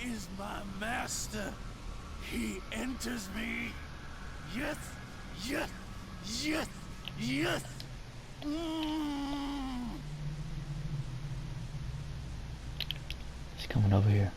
is my master. He enters me. Yes, yes, yes, yes. He's coming over here.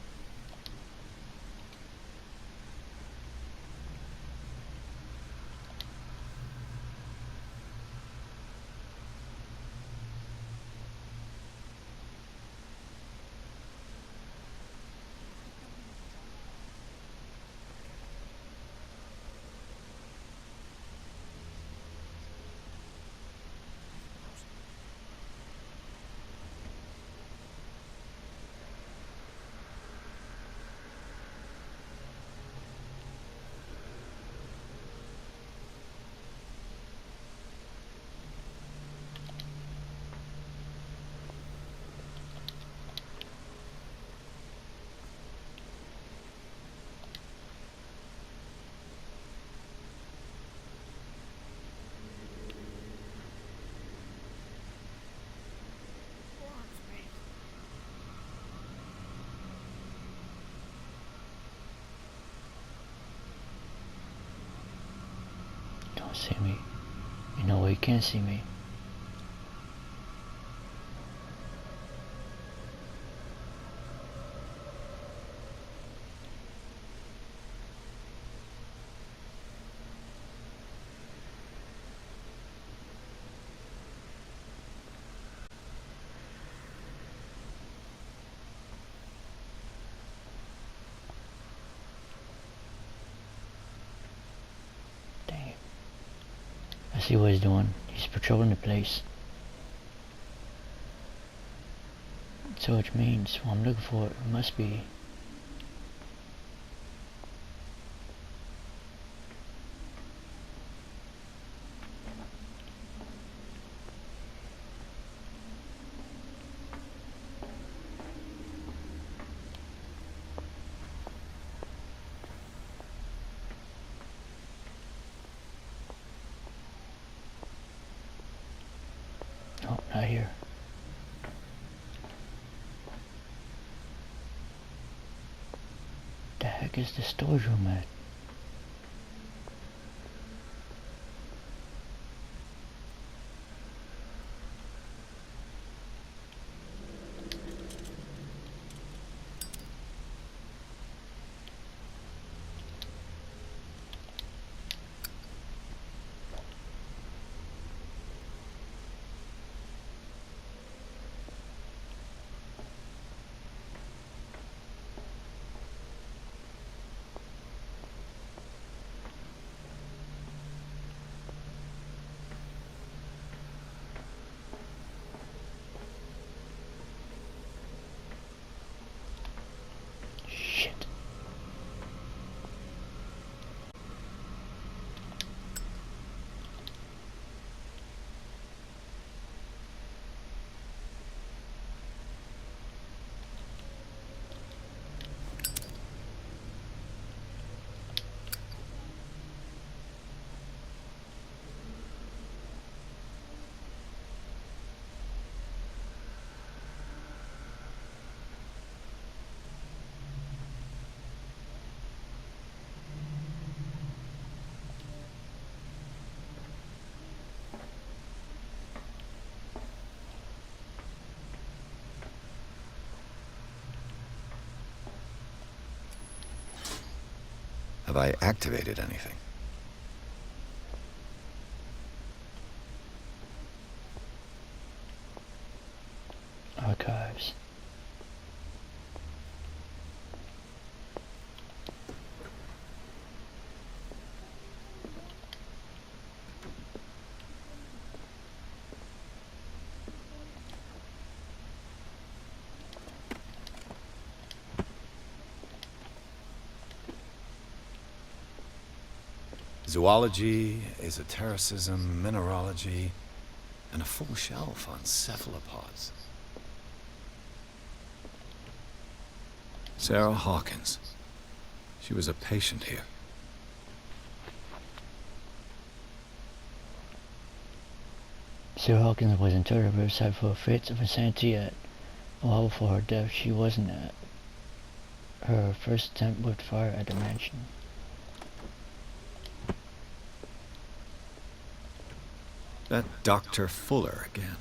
Don't see me. You know he can't see me. I see what he's doing. He's patrolling the place. So which means what I'm looking for must be oh, not here. The heck is the storage room at? Shit. Have I activated anything? Archives. Zoology, esotericism, mineralogy, and a full shelf on cephalopods. Sarah Hawkins. She was a patient here. Sarah Hawkins was interred at Riverside for fits of insanity at. Well, for her death, she wasn't at. her first attempt with fire at the mansion. That Dr. Fuller again.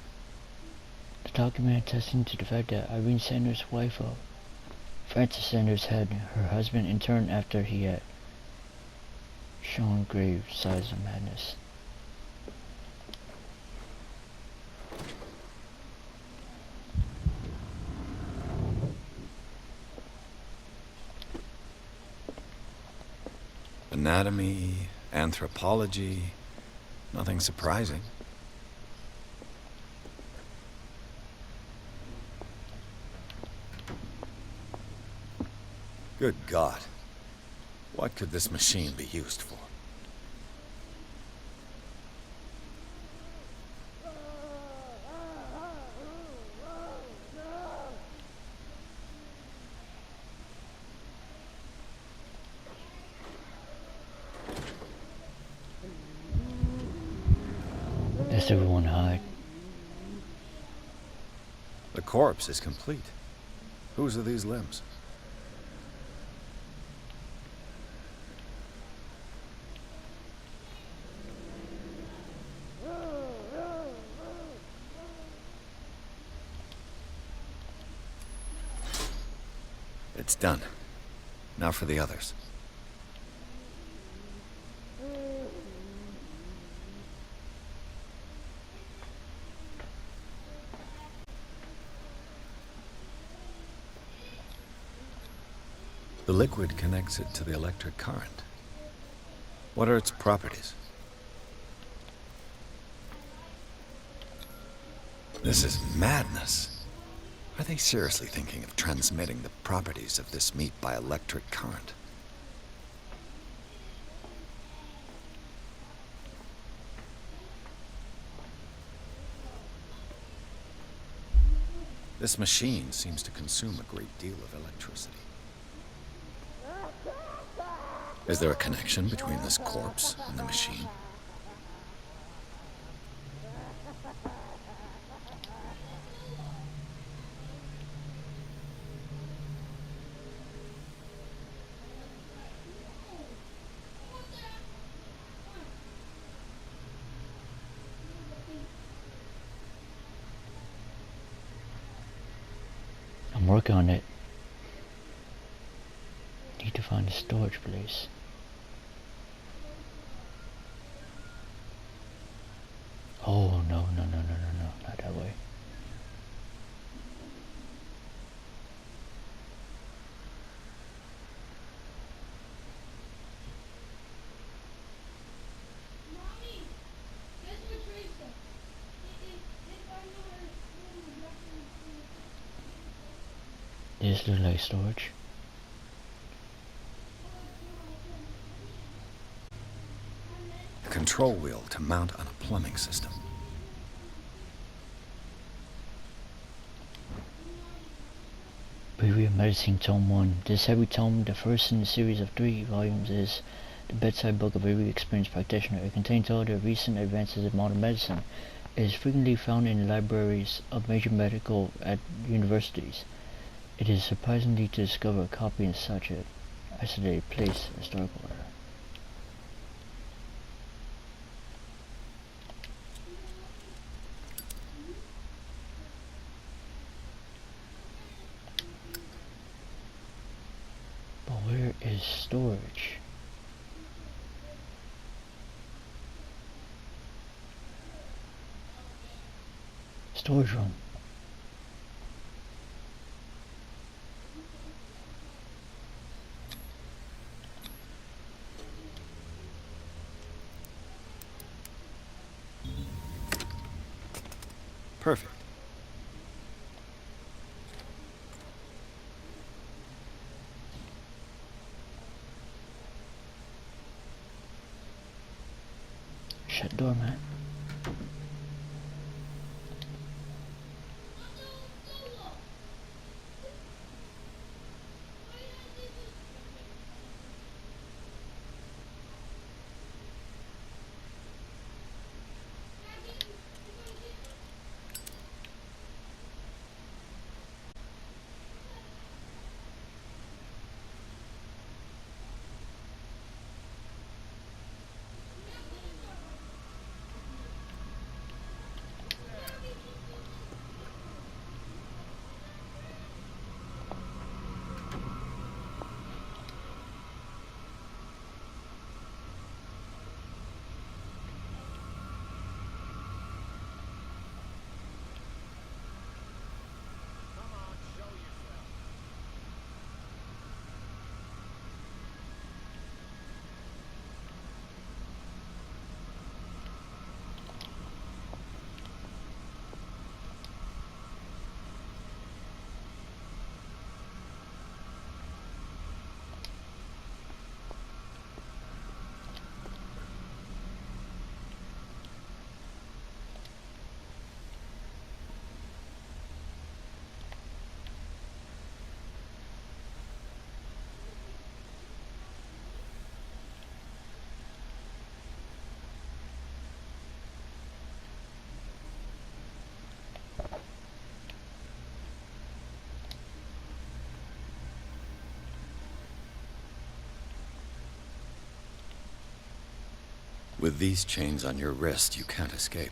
The document attesting to the fact that Irene Sanders' wife of Francis Sanders had her husband interned after he had shown grave signs of madness. Anatomy, anthropology, nothing surprising. Good God. What could this machine be used for? Lest everyone hide. The corpse is complete. Whose are these limbs? It's done. Now for the others. The liquid connects it to the electric current. What are its properties? This is madness. Are they seriously thinking of transmitting the properties of this meat by electric current? This machine seems to consume a great deal of electricity. Is there a connection between this corpse and the machine? I'm working on it. Need to find a storage place. Oh, no, not that way. This looks like storage. A control wheel to mount on a plumbing system. Preview of Medicine Tome 1. This heavy tome, the first in a series of 3 volumes, is the bedside book of every experienced practitioner. It contains all the recent advances in modern medicine. It is frequently found in the libraries of major medical universities. It is surprising to discover a copy in such an isolated place, historical era. But where is storage? Storage room. Perfect. Shut door, man. With these chains on your wrist, you can't escape.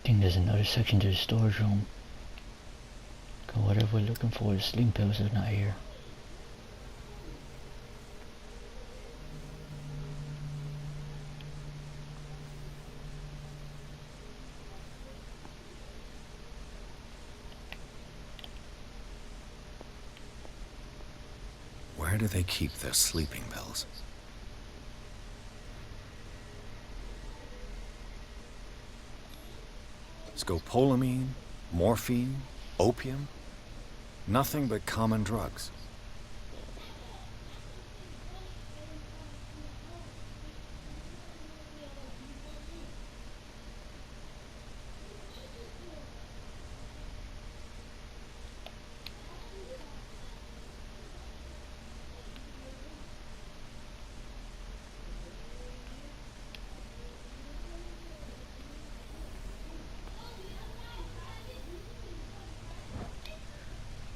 I think there's another section to the storage room. Cause whatever we're looking for, the sleeping pills is not here. Where do they keep their sleeping pills? Scopolamine, morphine, opium? Nothing but common drugs.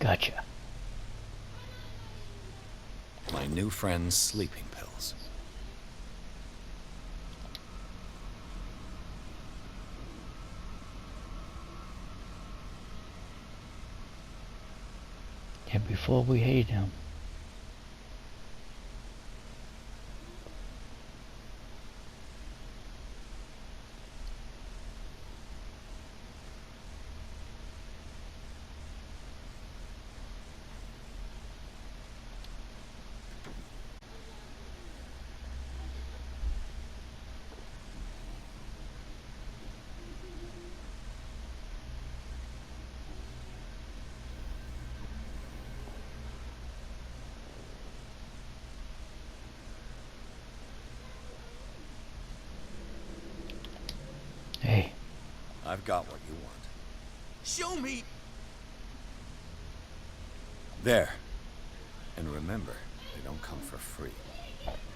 Gotcha. My new friend's sleeping pills. And before we hated him, hey, I've got what you want. Show me. There. And remember, they don't come for free.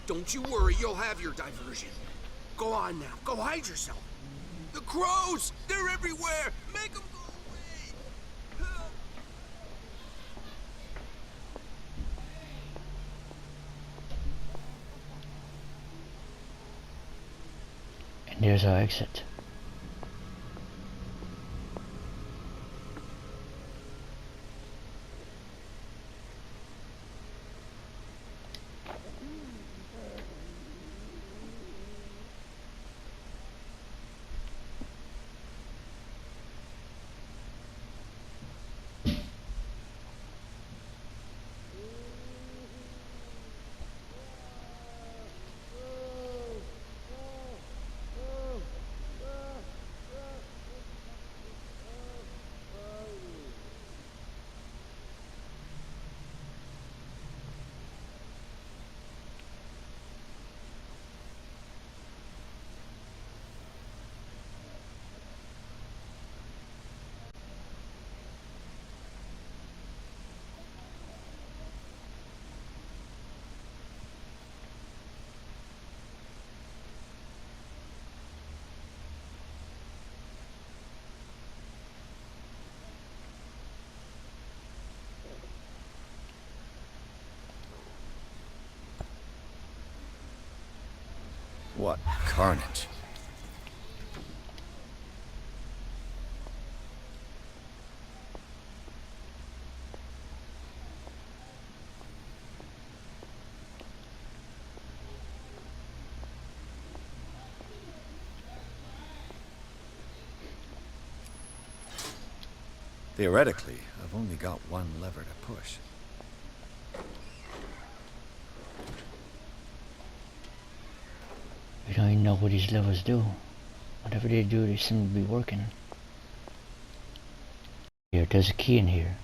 Don't you worry, you'll have your diversion. Go on now, go hide yourself. The crows! They're everywhere! Make them go away! Help! and there's our exit. What carnage. Theoretically, I've only got one lever to push. We don't even know what these levels do. Whatever they do, they seem to be working. Here, there's a key in here.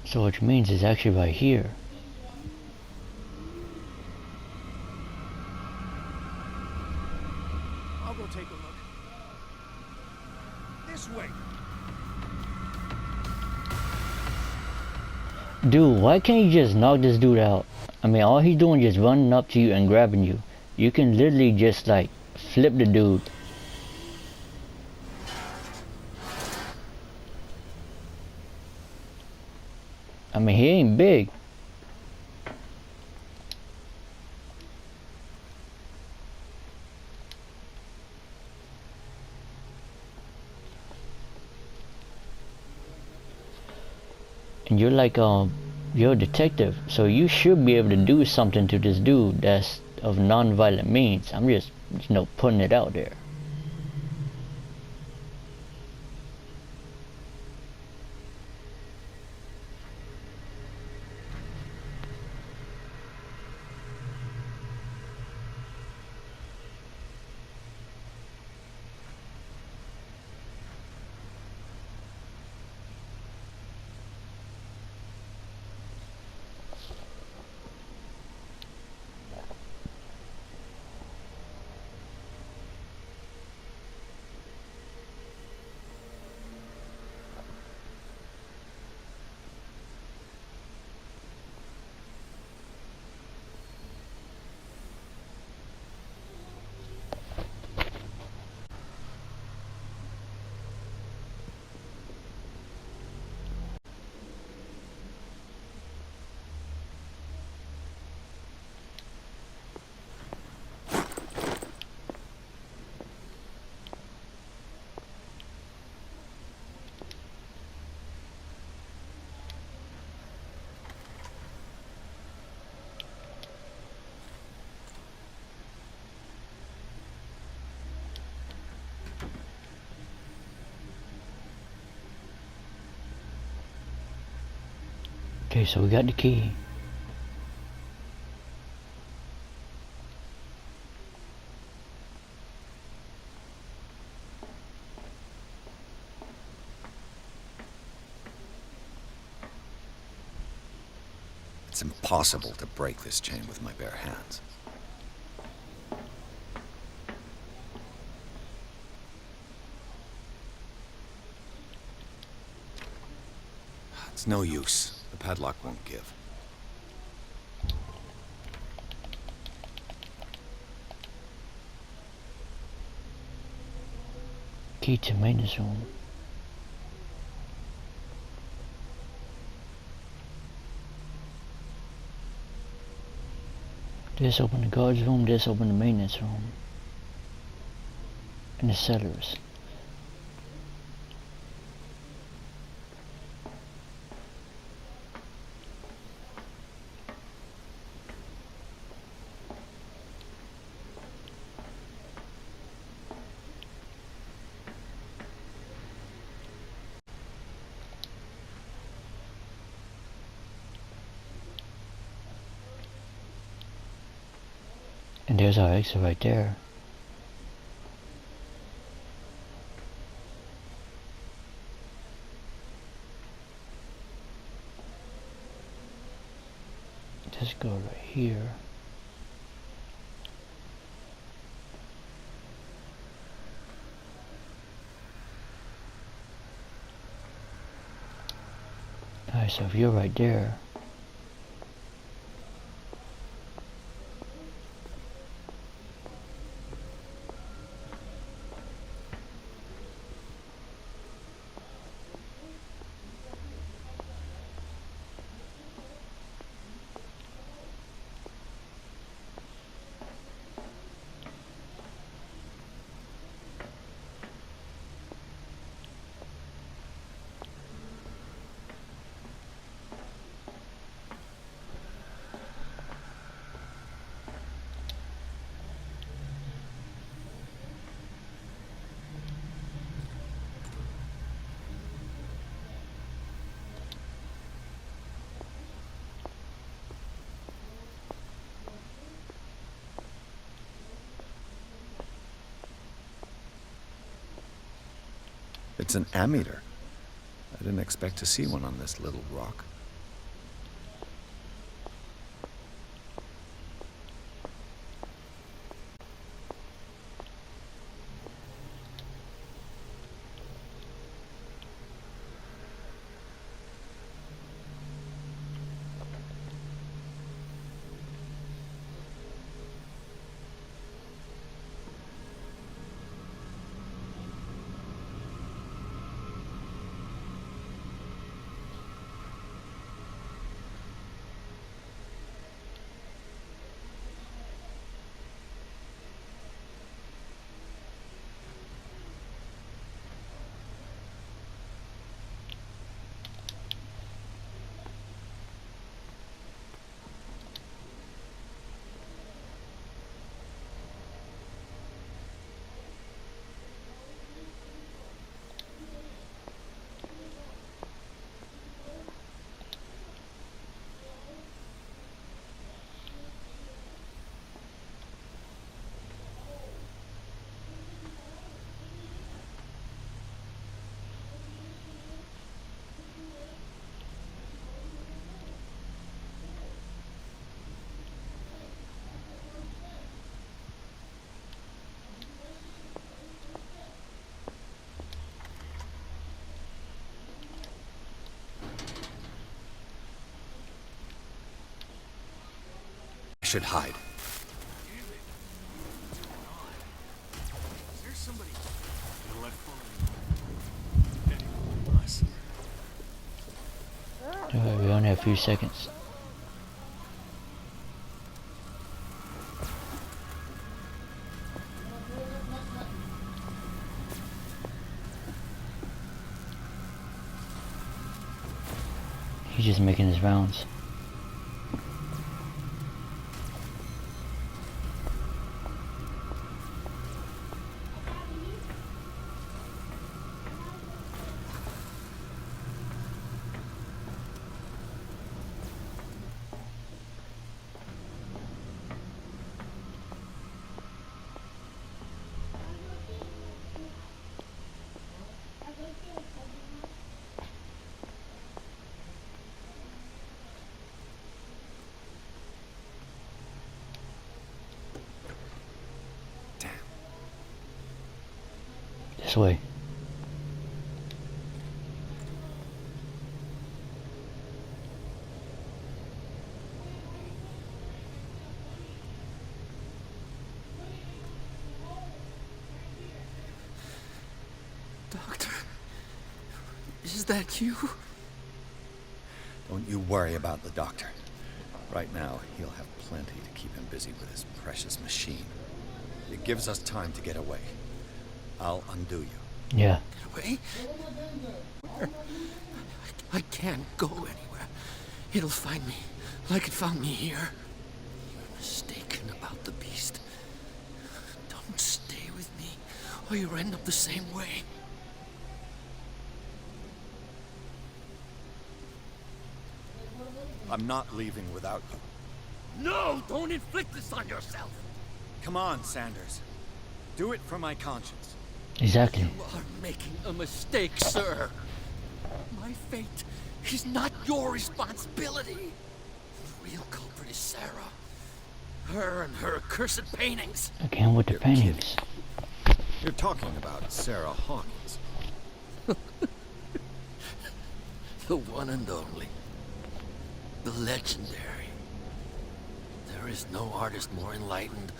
So which means it's actually right here. I'll go take a look. This way. Dude, why can't you just knock this dude out? I mean, all he's doing is just running up to you and grabbing you. You can literally just like flip the dude. I mean, he ain't big. And you're like, you're a detective, so you should be able to do something to this dude that's of non-violent means. I'm just, putting it out there. Okay, so we got the key. It's impossible to break this chain with my bare hands. It's no use. The padlock won't give. Key to maintenance room. This open the guards room, this open the maintenance room. And the cellars. And there's our exit right there. Let's go right here. Alright, so if you're right there, It's an ammeter. I didn't expect to see one on this little rock. I should hide. Is there somebody? Alright, we only have a few seconds. He's just making his rounds. This way. Doctor, is that you? Don't you worry about the doctor. Right now, he'll have plenty to keep him busy with his precious machine. It gives us time to get away. I'll undo you. Yeah. Get away? Where? I can't go anywhere. It'll find me, like it found me here. You're mistaken about the beast. Don't stay with me, or you'll end up the same way. I'm not leaving without you. No! Don't inflict this on yourself! Come on, Sanders. Do it for my conscience. Exactly. You are making a mistake, sir. My fate is not your responsibility. The real culprit is Sarah. Her and her accursed paintings. Again with the You're paintings. You're talking about Sarah Hawkins. The one and only. The legendary. There is no artist more enlightened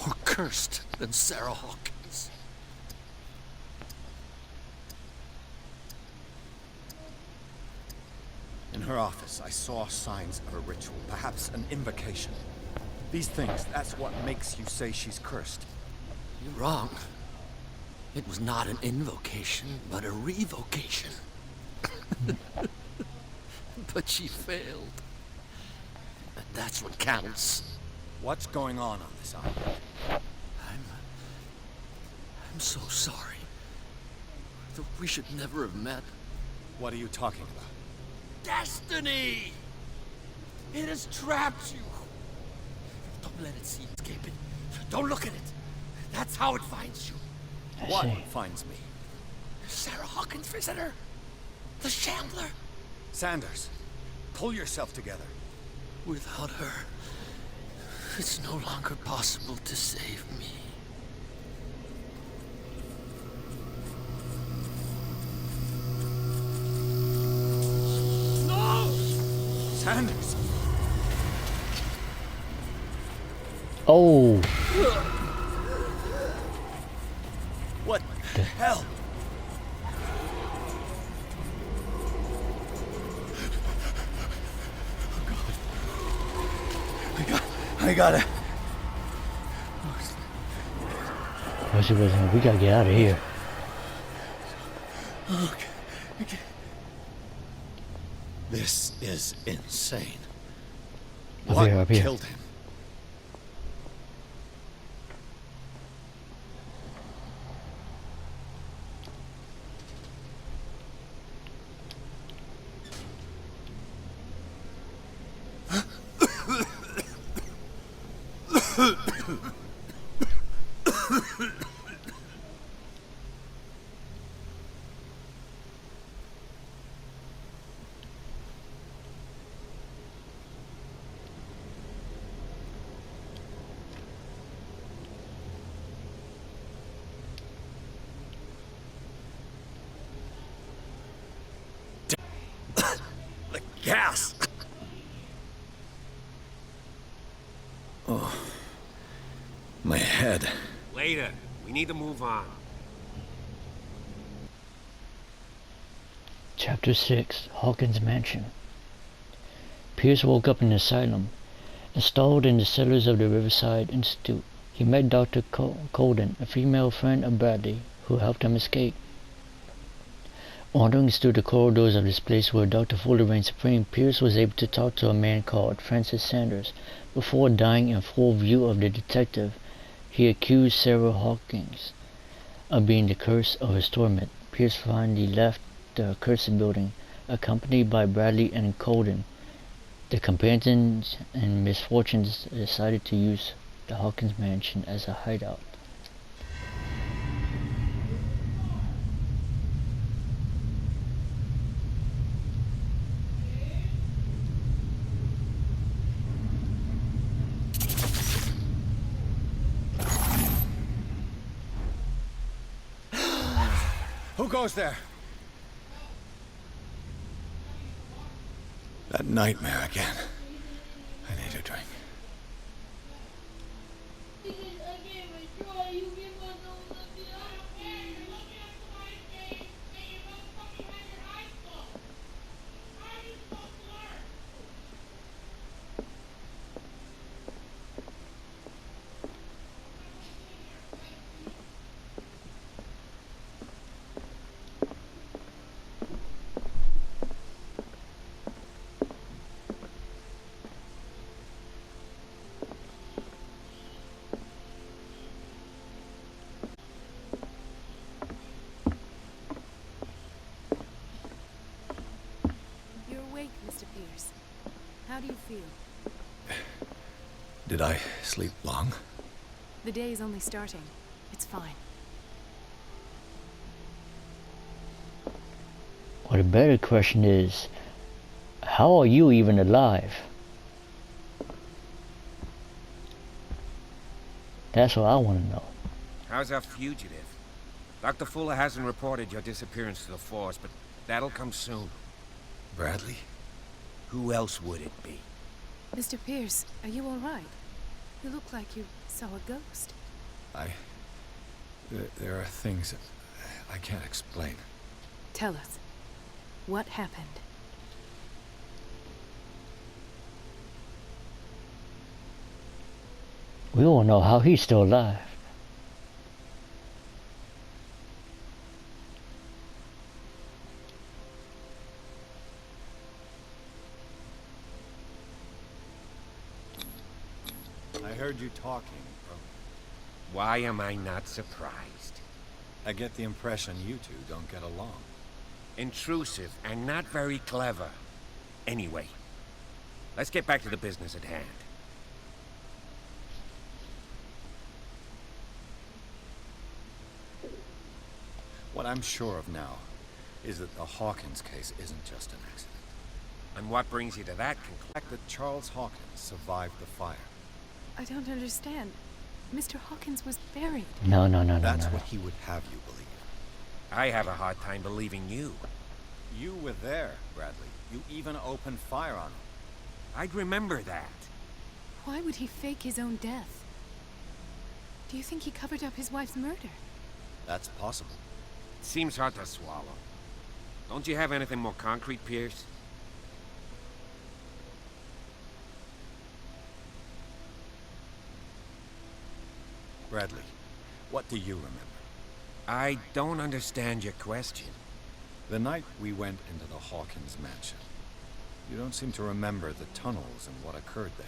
or cursed than Sarah Hawkins. In her office, I saw signs of a ritual, perhaps an invocation. These things, that's what makes you say she's cursed. You're wrong. It was not an invocation, but a revocation. But she failed. And that's what counts. What's going on this island? I'm so sorry. We should never have met. What are you talking about? Destiny! It has trapped you. Don't let it see you escaping. Don't look at it. That's how it finds you. I What see. finds me? Sarah Hawkins' visitor. The Shambler. Sanders, pull yourself together. Without her, it's no longer possible to save me. No! Sanders! Oh! What the hell? I gotta. We gotta get out of here. Okay. This is insane. Up here. Killed him? The gas! Oh. My head. Later. We need to move on. Chapter 6, Hawkins' Mansion. Pierce woke up in an asylum, installed in the cellars of the Riverside Institute. He met Dr. Colden, a female friend of Bradley, who helped him escape. Wandering through the corridors of this place where Dr. Fuller reigned supreme, Pierce was able to talk to a man called Francis Sanders. Before dying in full view of the detective, he accused Sarah Hawkins of being the curse of his torment. Pierce finally left the accursed building, accompanied by Bradley and Colden. The companions in misfortunes decided to use the Hawkins mansion as a hideout. Who goes there? That nightmare again. I need a drink. Mr. Pierce. How do you feel? Did I sleep long? The day is only starting. It's fine. Well, the better question is, how are you even alive? That's what I want to know. How's our fugitive? Dr. Fuller hasn't reported your disappearance to the force, but that'll come soon. Bradley? Who else would it be? Mr. Pierce, are you all right? You look like you saw a ghost. There are things I can't explain. Tell us. What happened? We all know how he's still alive. I heard you talking. Why am I not surprised? I get the impression you two don't get along. Intrusive and not very clever. Anyway, let's get back to the business at hand. What I'm sure of now is that the Hawkins case isn't just an accident. And what brings you to that conclusion? The fact that Charles Hawkins survived the fire. I don't understand. Mr. Hawkins was buried. No, no, no, no, That's no, no. what he would have you believe. I have a hard time believing you. You were there, Bradley. You even opened fire on him. I'd remember that. Why would he fake his own death? Do you think he covered up his wife's murder? That's possible. It seems hard to swallow. Don't you have anything more concrete, Pierce? Bradley, what do you remember? I don't understand your question. The night we went into the Hawkins mansion. You don't seem to remember the tunnels and what occurred there.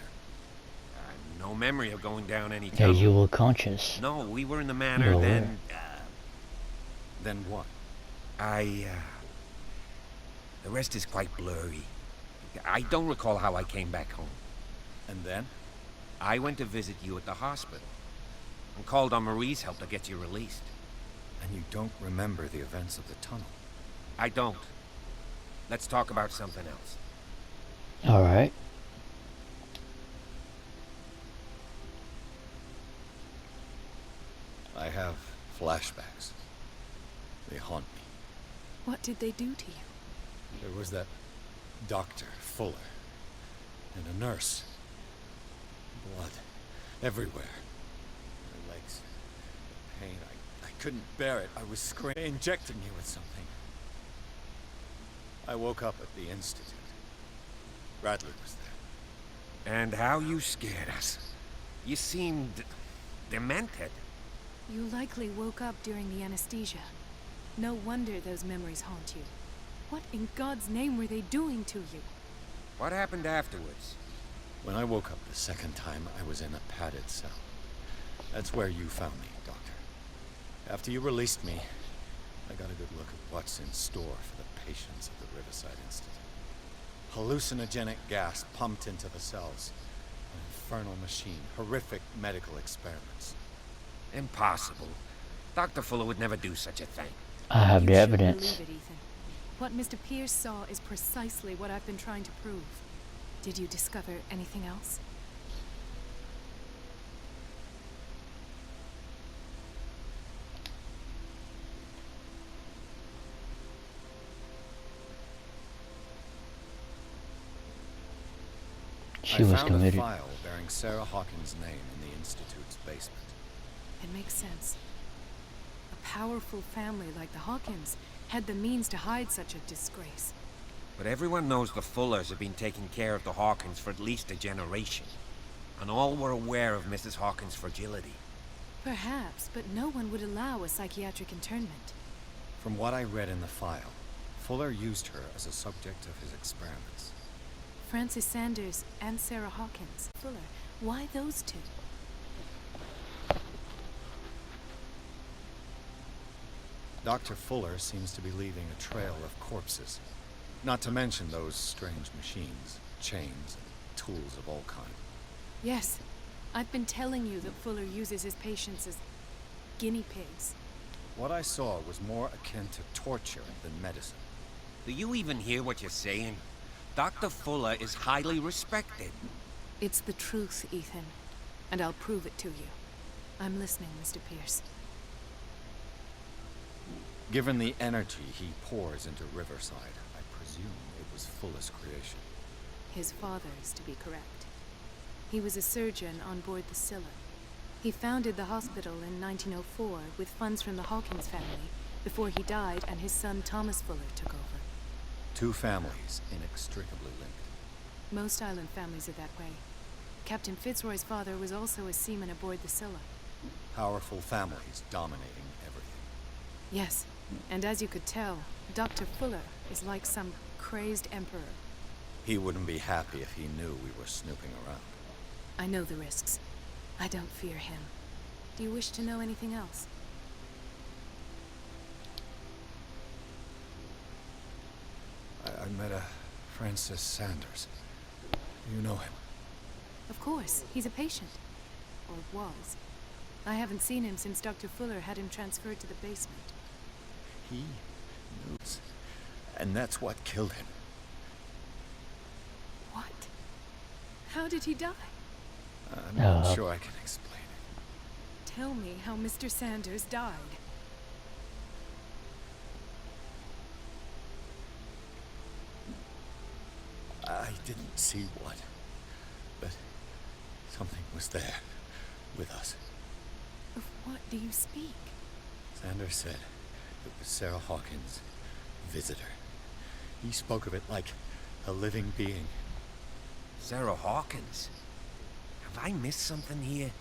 No memory of going down any Yeah, tunnel. you were conscious. No, we were in the manor, No. then... Then what? The rest is quite blurry. I don't recall how I came back home. And then? I went to visit you at the hospital. And called on Marie's help to get you released. And you don't remember the events of the tunnel? I don't. Let's talk about something else. Alright. I have flashbacks. They haunt me. What did they do to you? There was that Dr. Fuller. And a nurse. Blood. Everywhere. My legs. The pain. I couldn't bear it. I was screaming. They injected me with something. I woke up at the Institute. Bradley was there. And how you scared us. You seemed... demented. You likely woke up during the anesthesia. No wonder those memories haunt you. What in God's name were they doing to you? What happened afterwards? When I woke up the second time, I was in a padded cell. That's where you found me, Doctor. After you released me, I got a good look at what's in store for the patients of the Riverside Institute. Hallucinogenic gas pumped into the cells. An infernal machine. Horrific medical experiments. Impossible. Dr. Fuller would never do such a thing. I have You the should evidence. believe it, Ethan. What Mr. Pierce saw is precisely what I've been trying to prove. Did you discover anything else? She I was found committed. a file bearing Sarah Hawkins' name in the Institute's basement. It makes sense. A powerful family like the Hawkins had the means to hide such a disgrace. But everyone knows the Fullers have been taking care of the Hawkins for at least a generation. And all were aware of Mrs. Hawkins' fragility. Perhaps, but no one would allow a psychiatric internment. From what I read in the file, Fuller used her as a subject of his experiments. Francis Sanders and Sarah Hawkins. Fuller, why those two? Dr. Fuller seems to be leaving a trail of corpses. Not to mention those strange machines, chains, and tools of all kinds. Yes, I've been telling you that Fuller uses his patients as guinea pigs. What I saw was more akin to torture than medicine. Do you even hear what you're saying? Dr. Fuller is highly respected. It's the truth, Ethan, and I'll prove it to you. I'm listening, Mr. Pierce. Given the energy he pours into Riverside, I presume it was Fuller's creation. His father's, to be correct. He was a surgeon on board the Scylla. He founded the hospital in 1904 with funds from the Hawkins family before he died and his son Thomas Fuller took over. Two families inextricably linked. Most island families are that way. Captain Fitzroy's father was also a seaman aboard the Scylla. Powerful families dominating everything. Yes, and as you could tell, Dr. Fuller is like some crazed emperor. He wouldn't be happy if he knew we were snooping around. I know the risks. I don't fear him. Do you wish to know anything else? I met a Francis Sanders. You know him? Of course, he's a patient. Or was. I haven't seen him since Dr. Fuller had him transferred to the basement. He knows. And that's what killed him. What? How did he die? I'm not sure I can explain it. Tell me how Mr. Sanders died. I didn't see what, but something was there with us. Of what do you speak? Sanders said it was Sarah Hawkins' visitor. He spoke of it like a living being. Sarah Hawkins? Have I missed something here?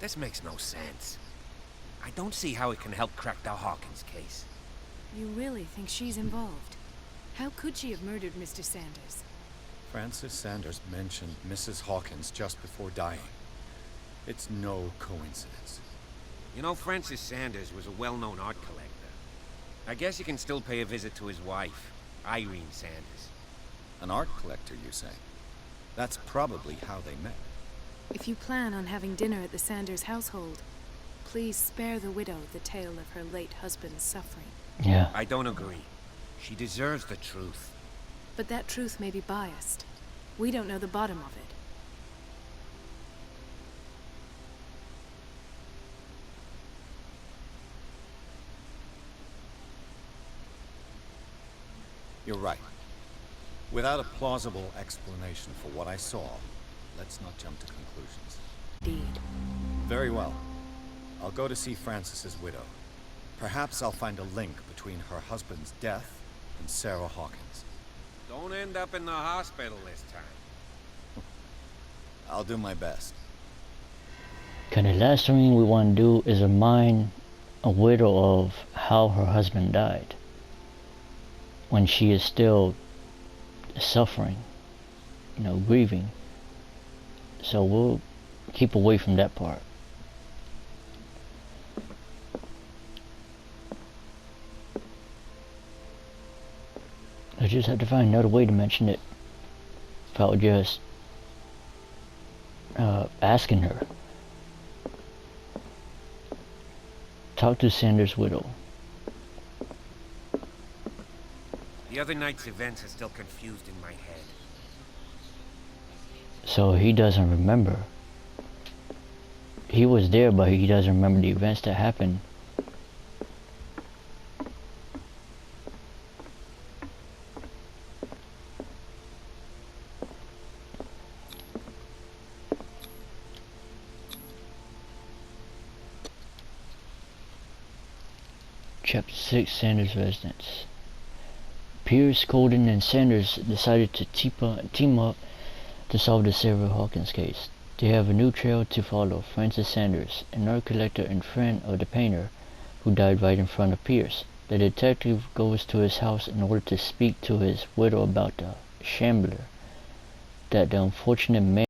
This makes no sense. I don't see how it can help crack the Hawkins case. You really think she's involved? How could she have murdered Mr. Sanders? Francis Sanders mentioned Mrs. Hawkins just before dying. It's no coincidence. You know, Francis Sanders was a well-known art collector. I guess you can still pay a visit to his wife, Irene Sanders. An art collector, you say? That's probably how they met. If you plan on having dinner at the Sanders household, please spare the widow the tale of her late husband's suffering. Yeah. I don't agree. She deserves the truth. But that truth may be biased. We don't know the bottom of it. You're right. Without a plausible explanation for what I saw, let's not jump to conclusions. Indeed. Very well. I'll go to see Francis's widow. Perhaps I'll find a link between her husband's death and Sarah Hawkins. Don't end up in the hospital this time. I'll do my best. Okay, the last thing we want to do is remind a widow of how her husband died when she is still suffering, grieving. So we'll keep away from that part. I just have to find another way to mention it without just asking her. Talk to Sanders' widow. The other night's events are still confused in my head. So he doesn't remember. He was there, but he doesn't remember the events that happened. Chapter 6, Sanders' residence. Pierce, Colden, and Sanders decided to team up to solve the Sarah Hawkins case. They have a new trail to follow. Francis Sanders, an art collector and friend of the painter who died right in front of Pierce. The detective goes to his house in order to speak to his widow about the shambler that the unfortunate man